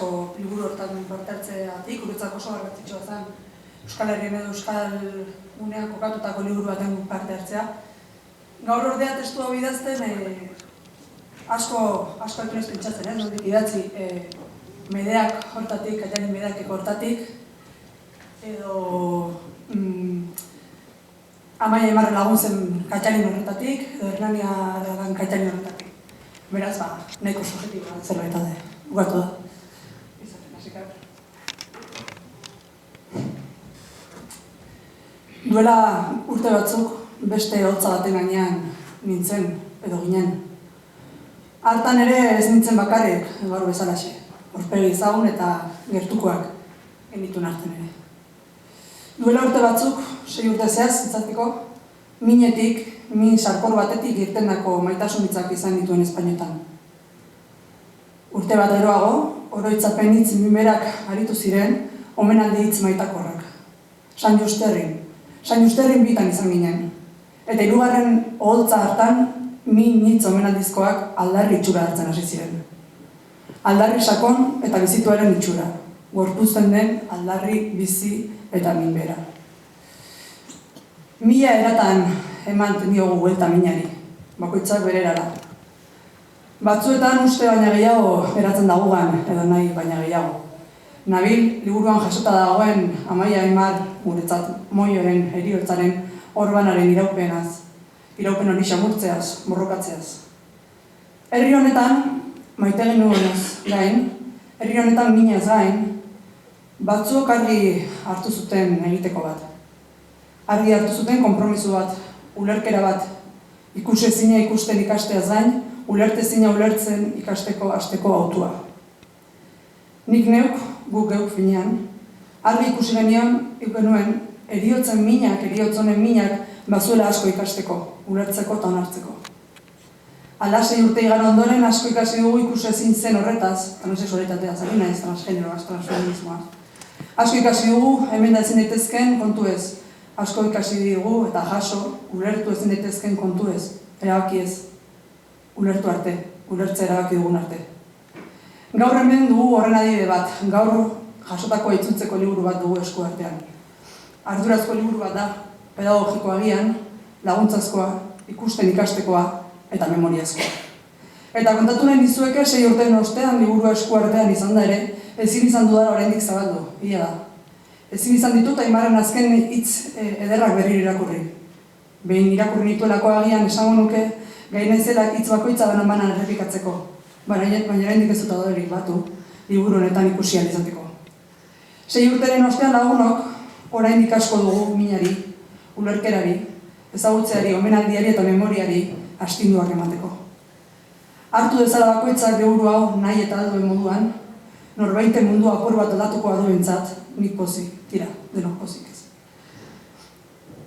asko liburu hortan parte hartzeagatik, guretzako oso garrantzitsua zen Euskal Herrien edo Euskal Gunean kokatutako liburu baten parte hartzea. Gaur ordea testu hau idazten asko etunez pentsatzen, nondik idatzi Medeak hortatik, Kaitani Medeak hortatik, edo Amaia Aimarren lagun zen Kaitani horretatik, edo Hernania Aragan Kaitani horretatik. Beraz, nahiko subjektiboa zerbait da, bukatu da. Izaten, hasika. Duela urte batzuk beste hotza baten gainean nintzen, edo ginen. Hartan ere ez nintzen bakarrik, gaur bezalaxe. Aurpegi ezagun eta gertukoak genituen hartzen ere. Duela urte batzuk, 6 urte zehaz, itzateko, minetik, min sarkor batetik irtendako maitasun hitzak izan dituen Espainotan. Urte bat geroago, oroitzapen hitz minberak aritu ziren, omenaldi hitz maitakorrak. San Justerrin bitan izan ginen. Eta hirugarren oholtza hartan, min hitz omenaldizkoak aldarri itxura hartzen hasi ziren. Aldarri sakon eta bizituaren itxura, gorpuzten den aldarri bizi eta minbera. 1000 eratan eman diogu buelta minari, bakoitzak bere erara. Batzuetan uste baina gehiago eratzen dagogan, edo nahi baina gehiago. Nabil, liburuan jasota dagoen Amaia Aimar guretzat Moioren heriotzaren orbanaren iraupen hori xamurtzeaz, borrokatzeaz. Herri honetan, maite genuenez gain, herri honetan minez gain, batzuok argi hartu zuten egiteko bat. Argi hartu zuten konpromiso bat, ulerkera bat, ikusezina ikusten ikasteaz gain, ulertezina ulertzen ikasteko hasteko autua. Nik neuk, guk geuk finean, argi ikusi genuen, eriotzonen minak bazuela asko ikasteko, ulertzeko eta onartzeko. Hala 6 urte igaro ondoren asko ikasi dugu ikusezin zen horretaz, transexualitatea zarina ez, transgeneroaz, transfeminismoaz. Asko ikasi dugu, hemen da ezin daitezken kontu ez. Asko ikasi dugu eta jaso, ulertu ezin daitezken kontu ez, erabaki ez, ulertu arte, ulertze erabaki dugun arte. Gaur hemen dugu horren adibide bat, gaur jasotako itzultzeko liburu bat dugu esku artean. Ardurazko liburu bat da, pedagogikoa agian, laguntzazkoa, ikusten ikastekoa eta memoriazkoa. Eta kontatu nahi dizueke 6 urteen ostean liburua esku artean izan da ere, ezin izan dudala oraindik zabaldu, ia da. Ezin izan ditut Aimarren azken hitz ederrak berriro irakurri. Behin irakurri nituelako agian esango nuke, gai naizela hitz bakoitza banan errepikatzeko. Baina oraindik ez dut adorerik batu, liburu honetan ikusi ahal izateko. 6 urteren ostean lagunok, oraindik asko dugu minari, ulerkerari, ezagutzeari, omenaldiari eta memoriari astinduak emateko. Hartu dezala bakoitzak liburu hau nahi eta alduen moduan, norbaiten mundua apur bat aldatuko aduentzat, nik pozik, tira, denok pozik ez.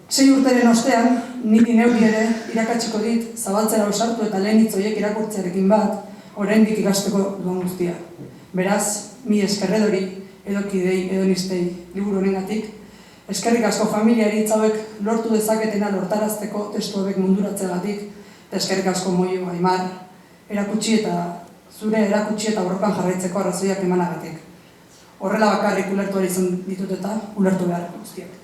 6 urteren ostean, niri neuri ere irakatsiko dit, zabaltzera osartu eta lehen hitz horiek irakurtzearekin bat, oraindik ikasteko duen guztia. Beraz, mi eskerredori, edokidei, edonistei liburu honengatik, eskerrik asko familiari hitz hauek lortu dezaketena lortarazteko testu hauek munduratzeagatik, eta eskerrik asko Moio, Aimar, zure erakutsi eta borrokan jarraitzeko arrazoiak emanagatik. Horrela bakarrik ulertu izan ditut eta ulertu behar guztiak.